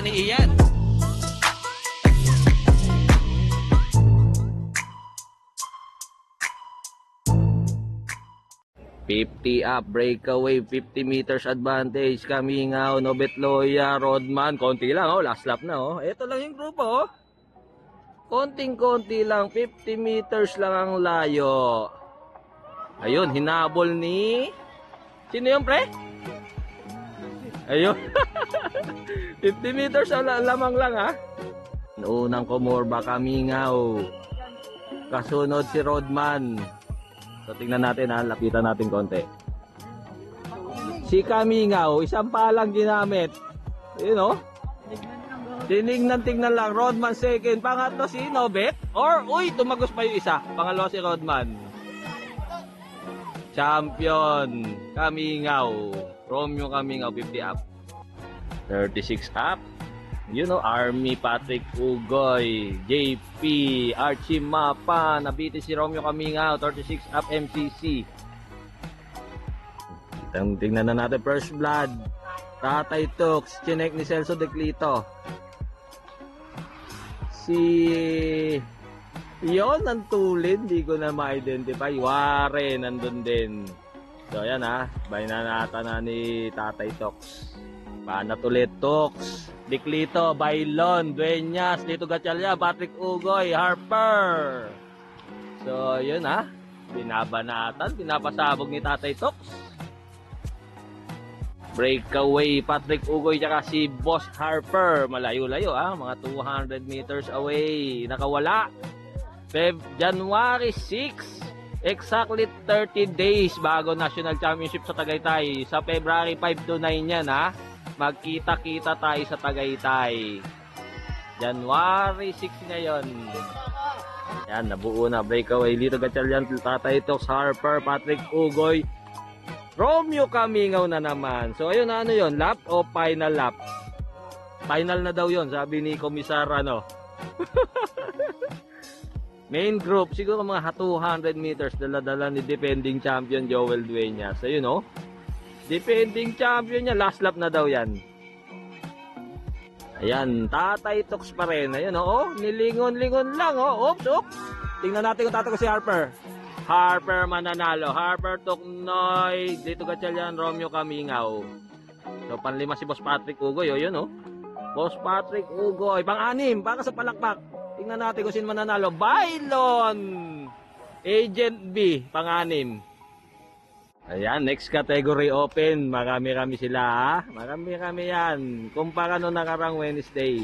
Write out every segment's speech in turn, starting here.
ni Ian. $50 up, breakaway, 50 meters advantage, Kamingaw, Nobetloya, Rodman, konti lang, last lap na, ito lang yung grupo, konting-konti lang, 50 meters lang ang layo. Ayun, hinabol ni, sino yung pre? Ayun, 50 meters lamang lang Unang kumorba, Kamingaw, kasunod si Rodman. So tingnan natin lapitan natin konti. Si Kamingaw, isang palang ginamit. Yun tingnan lang. Rodman second. Pangatlo si Nobet. Or, tumagos pa yung isa. Pangalawa si Rodman. Champion. Kamingaw. Romeo Kamingaw, 50 up. 36 up. Army, Patrick Ugoy, JP, Archie Mapa, nabiti si Romeo Kamingaw, 36 up MCC. Tingnan na natin, first blood, Tatay Tux, chinek ni Celso De Clito. Yon ang tulid, di ko na ma-identify. Ware, nandun din. So, ayan bayanata na ni Tatay Tux. Banat ulit, Tux, Diclito, Bailon, Dueñas, Lito Gatchalian, Patrick Ugoy, Harper. So, yun binabanatan, pinapasabog ni Tatay Tux. Breakaway, Patrick Ugoy, tsaka si Boss Harper. Malayo-layo mga 200 meters away. Nakawala. January 6, exactly 30 days bago National Championship sa Tagaytay. Sa February 5 to 9 yan magkita-kita tayo sa Tagaytay. January 6 ngayon. Yan, nabuo na. Breakaway, Lito Gatchalian, Tatay Tux, Harper, Patrick Ugoy, Romeo Kamingaw na naman. So ayun, yun? Lap o final lap? Final na daw yun, sabi ni Komisar Main group, siguro mga 200 meters dala-dala ni defending champion Joel Dueñas. So yun defending champion niya, last lap na daw yan. Ayan, Tatay Tux pa rin. Ayun nilingon-lingon lang Oops. Tingnan natin kung tatako si Harper. Harper mananalo. Harper, Tuknoy, Lito Gatchalian, Romeo Kamingaw. So panlima si Boss Patrick Ugoy. Boss Patrick Ugoy. Pang-anim, baka sa palakpak. Tingnan natin kung sino mananalo. Bailon, Agent B, pang-anim. Ayan, next category open. Marami-rami sila Marami-rami yan. Kumpara nung nakarang Wednesday.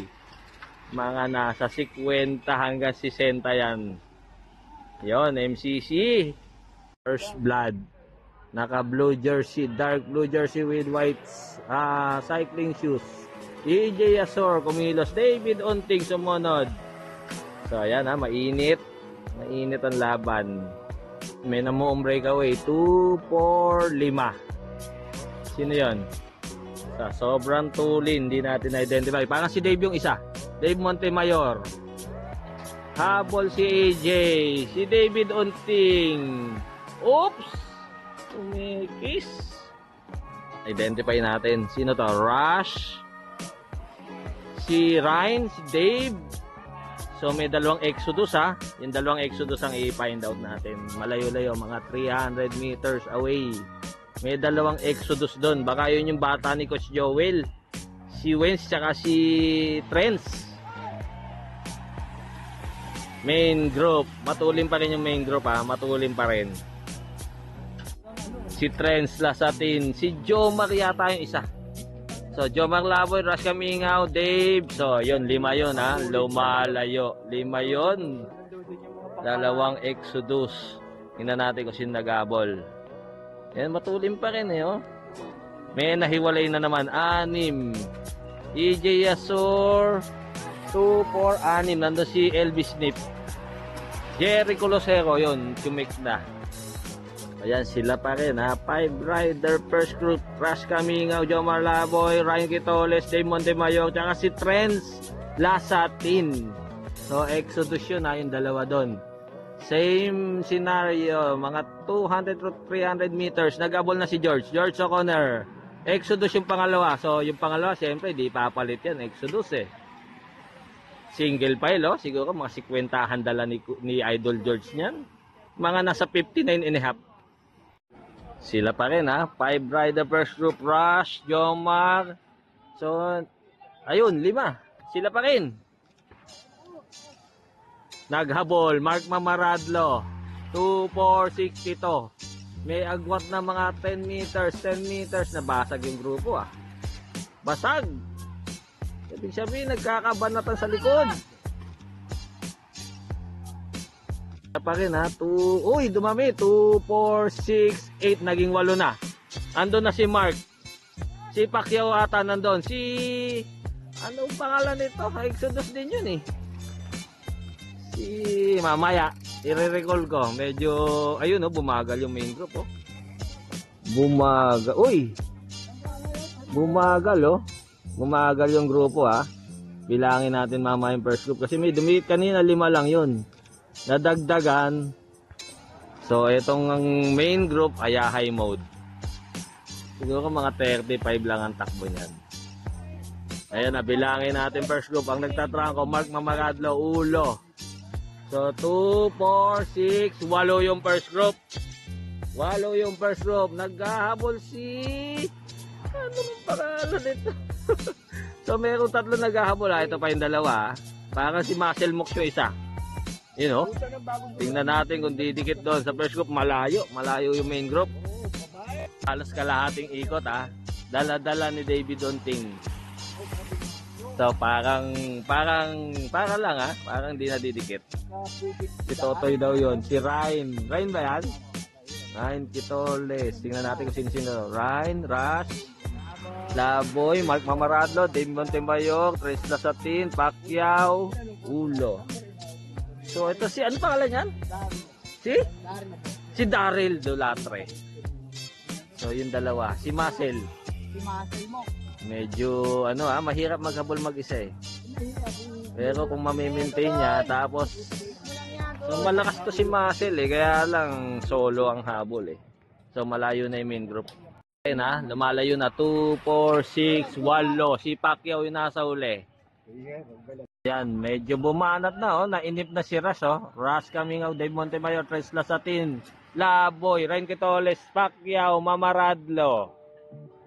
Mga nasa 50 hanggang 60 yan. Yon, MCC. First blood. Naka blue jersey, dark blue jersey with white cycling shoes. EJ Asor, kumilos. David Unting sumunod. So ayan mainit. Mainit ang laban. May namuong breakaway, 2, 4, 5. Sino yon? Sa sobrang tulin, hindi natin identify. Parang si Dave yung isa, Dave Montemayor. Habol si AJ, si David Unting. Oops, tumikis. Identify natin, sino to? Rush, si Ryan, si Dave. So may dalawang Exodus Yung dalawang Exodus ang i-find out natin. Malayo-layo, mga 300 meters away. May dalawang Exodus doon. Baka yun yung bata ni Coach Joel. Si Wentz tsaka si Trents. Main group. Matulin pa rin yung main group Matulin pa rin. Si Trents Lasatin. Si Jomar yata yung isa. So, Jomar Laboy, Rush Kamingaw, Dave. So, yun, 5 yun Lumalayo. 5 yun. Dalawang Exodus. Tingnan natin kung sino nagabol. Yan, matulin pa rin May nahiwalay na naman. 6. EJ Asor. 2, 4, 6. Nandun si Elvis Snip. Jerry Colosero, yun. Tumix na. Ayan, sila pa rin 5 rider first group. Rush Kamingaw, Jomar Laboy, Ryan Quitoles, Dave Montemayor, tsaka si Trents Lasatin. So Exodus yun yung dalawa doon. Same scenario, mga 200 to 300 meters. Nagabol na si George O'Connor. Exodus yung pangalawa. So, yung pangalawa, siyempre, di papalit yan. Exodus eh. Single file, oh. Siguro mga 50 dala ni Idol George niyan. Mga nasa 59 and a half. Sila pa rin, ha. 5 rider first group. Rush, Jomar. So, ayun, 5. Sila pa rin. Naghabol, Mark Mamaradlo. 2,462. May agwat na mga 10 meters. Nabasag yung grupo, ah. Basag. Ibig sabihin, nagkakabanatan sa likod. Pa rin, ha. Uy, dumami. 2, 4, 6, 8. Naging 8 na. Andun na si Mark. Si Pacquiao ata nandun. Anong pangalan nito? Exodus din yun, eh. Mamaya. I-recall ko. Medyo, ayun, oh, bumagal yung main group, oh. Bumagal. Uy! Bumagal, oh. Bumagal yung grupo, ha. Bilangin natin mamaya yung first group. Kasi may dumikit kanina, 5 lang yun. Nadagdagan. So, itong main group ay high mode. Siguro mga 35 lang ang takbo niyan. Ayan, nabilangin natin first group. Ang nagtatrangko, Mark Mamaradlo, ulo. So, 2, 4, 6, 8 yung first group. 8 yung first group. Naghahabol si... Ano ang pangalan nito? So, mayroong 3 naghahabol. Ito pa yung 2. Parang si Marcel Mox yung isa. You know? Tingnan natin kung didikit doon. Sa first group, malayo. Malayo yung main group. Halos kalahating ikot, ha. Dala-dala ni David Onting. So, parang lang, ha. Parang di nadidikit. Si Totoy daw yon. Si Ryan. Ryan ba yan? Ryan Quitoles. Tingnan natin kung sino-sino. Ryan, Rush, Laboy, Mark Mamaradlo, Dave Montemayor, Tres Lasatin, Pacquiao, Ulo. So, ito si, ano pangalan yan? Si Daryl Dolatre. So, yung 2. Si Marcel. Medyo, mahirap maghabol mag-isa, eh. Pero kung mamimaintain niya, tapos, so malakas to si Marcel, eh. Kaya lang, solo ang habol, eh. So, malayo na yung main group. Ayun, ha, lumalayo na. 2, 4, 6, 8. Si Pacquiao yung nasa uli. Yan, medyo bumanat na, oh. Nainip na si Rush, oh. Rush coming out, Dave Montemayor, Tres Lasatin, Laboy, Ryan Quitoles, Pacquiao, Mamaradlo.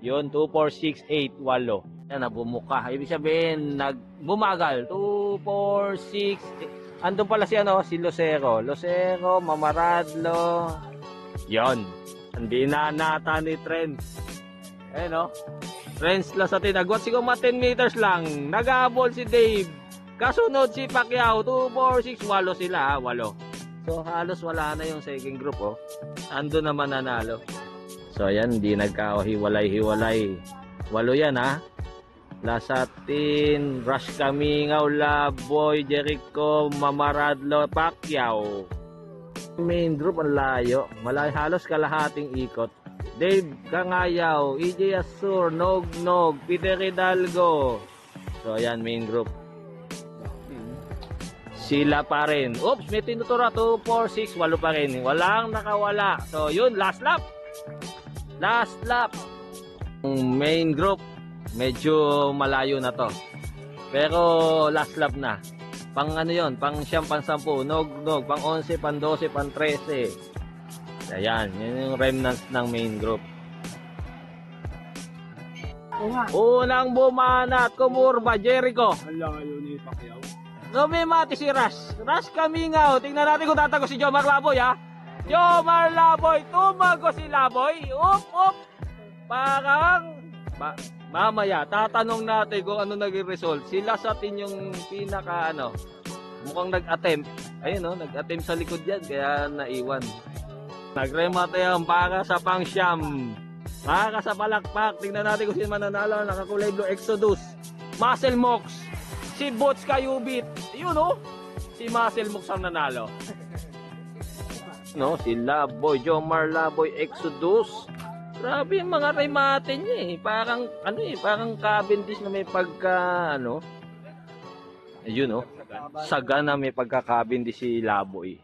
Yun, 2, 4, 6, 8, 8. Yan, bumuka. Ibig sabihin, bumagal. 2, 4, 6, 8. Andun pala si, si Lucero. Lucero, Mamaradlo. Yon. Hindi na nata ni Trent. Ayun, Trent Lasatin. Nagwat siguro mga 10 meters lang. Naghabol si Dave. Kasunod si Pacquiao. 2, 4, 6, 8 sila, 8. So, halos wala na yung second group, oh. Andun naman nanalo. So, ayan, hindi nagkahiwalay-hiwalay. 8 yan, ha. Lasatin, Rush Camingaw, Laboy, Jericho, Mamaradlo, Pacquiao. Main group ang layo. Malayo, halos kalahating ikot. Dave Kangayaw, EJ Asur, Nog, Peter Hidalgo. So, ayan, main group. Sila pa rin. Oops, may tinutura. 2, 4, 6, 8 pa rin. Walang nakawala. So, yun, last lap. Last lap. Main group, medyo malayo na to. Pero last lap na. Pang yun, pang 9, pang 10, Nog, pang 11, pang 12, pang 13. Ayan, yun yung remnants ng main group. Unang bumanat, kumurba, Jericho. Alayo ni Pacquiao. Gumimati si Rush. Rush Camingaw. Tingnan natin kung tatago si Jomar Laboy, ha. Jomar Laboy, tumago si Laboy. Up. Parang mamaya tatanong natin kung ano naging result. Sila sa atin yung pinaka mukhang nag-attempt. Ayun, nag-attempt sa likod yan kaya naiwan. Nagremate yan para sa pang-siyam. Para sa palakpak. Tingnan natin kung sino mananalo. Nakakulay blue, Exodus, Marcel Mox, si Boots Kayubit. Yun, si Marcel Mox ang nanalo. Si Laboy, Jomar Laboy, Exodus. Grabe yung mga remate niya, eh. Parang parang Cavendish na may pagka ayun, saga na may pagka Cavendish si Laboy.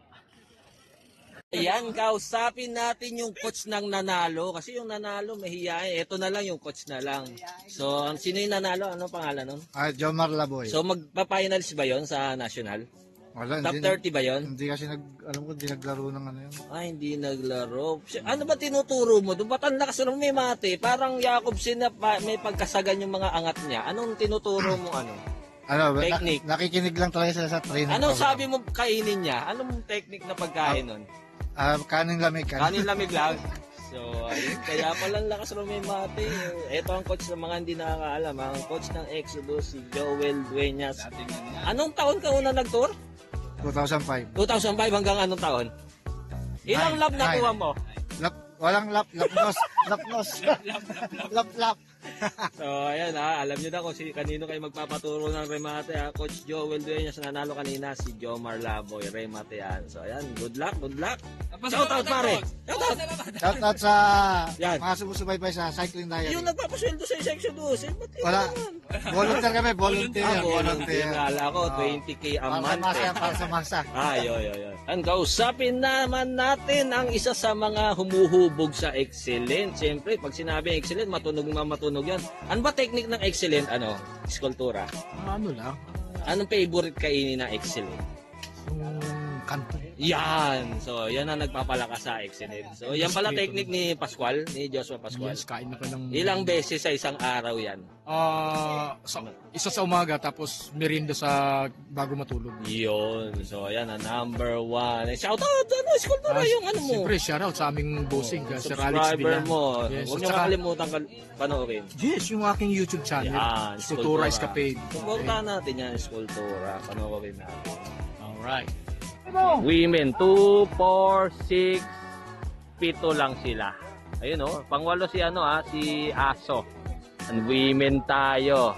Ayan, kausapin natin yung coach ng nanalo. Kasi yung nanalo, mahihain. Ito na lang yung coach na lang. So, sino yung nanalo? Ano pangalan nun? Jomar Laboy. So, magpa-finals ba yon sa national? Wala, Top 30 ba yon? Hindi kasi alam ko, hindi naglaro ng ano yun. Hindi naglaro. Ano ba tinuturo mo? Doon ba't ang lakas ng may mate? Parang Jacobsen na may pagkasagan yung mga angat niya. Anong tinuturo mo Technique. Nakikinig lang talaga sila sa training. Anong sabi mo kainin niya? Anong technique na pagkain nun? Kanin lamig. Kanin lamig lang. So, ayun. Kaya pala lakas ng may mate. Ito ang coach ng mga hindi nakakaalam. Ang coach ng Exodus, si Joel Dueñas. Anong taon ka una nag-tour? 2005. 2005 hanggang anong taon? Ilang lap nakuha mo? Walang lapnos. Lap. So, ayan alam nyo na kung kanino kayo magpapaturo ng remate Coach Joel Dueñas, nanalo kanina si Jomar Laboy, remate yan. So, ayan, good luck. Shout out pare! Shout out sa Yan. mga sumusubaybay sa Cycling Diary. Yung nagpapasweldo sa section 12, ba't yun Wala. naman? Volunteer kami, volunteer. Volunteer. Kala ko, 20k a month. Para sa masa. Yo. And kausapin naman natin ang isa sa mga humuhubog sa excellent. Siyempre, pag sinabi excellent, matunog yan. Ano ba technique ng excellent? Eskultura. Ano lang? Anong favorite kainin na excellent? Yung kanto. Yan. So, yan ang nagpapalakas sa excellent. So, yan pala technique ni Pascual, ni Joshua Pascual. Yes, kain na ka ng... Ilang beses sa isang araw yan? Isa sa umaga, tapos merienda sa bago matulog. Yun. So, ayan ang number 1. Shout out! Eskultura yung ano mo. Siyempre, shoutout sa aming bossing, Sir Alex Subscriber Villan. mo. Yes, Huwag at niyo saka- makalimutan panoorin. Yes, yung aking YouTube channel. Yan, Eskultura Escapade. Suportahan natin yan, Eskultura. Panoorin natin. Alright. Women, 2, 4, 6, 7 lang sila. Ayun pangwalo si si Aso. And women tayo.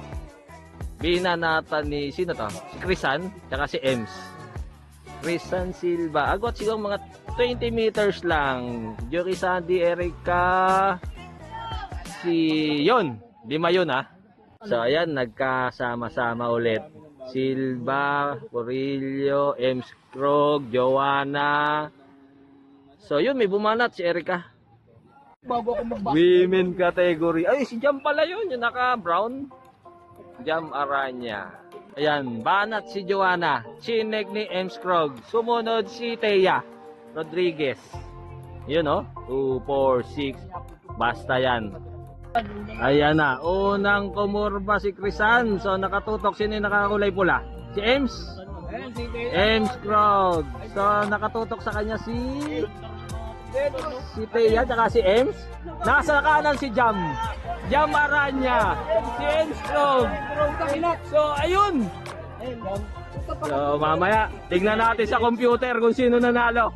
Binanatan ni, sino to? Si Crisan, tsaka si Ems. Crisan Silva. Agot siguro mga 20 meters lang. Jory Sandy, Erica, yun. 5 yun So ayan, nagkasama-sama ulit. Silva, Corillo, Ems Krog, Joanna. So yun, may bumanat si Erica. Women category. Ay, si Jam pala yun, yung naka-brown. Jam Aranya. Ayan, banat si Joanna. Chinek ni Ems Krog. Sumunod si Thea Rodriguez. Yun 2, 4, 6. Basta yan. Ayan na. Unang kumurba si Crisan. So nakatutok. Sino yung nakakulay pula? Si Ems. Ems Krog. So nakatutok sa kanya si Thea tsaka si Ems. Nasa kanan si Jam Aranya. Si Ems Krog. So ayun. So mamaya tignan natin sa computer kung sino nanalo.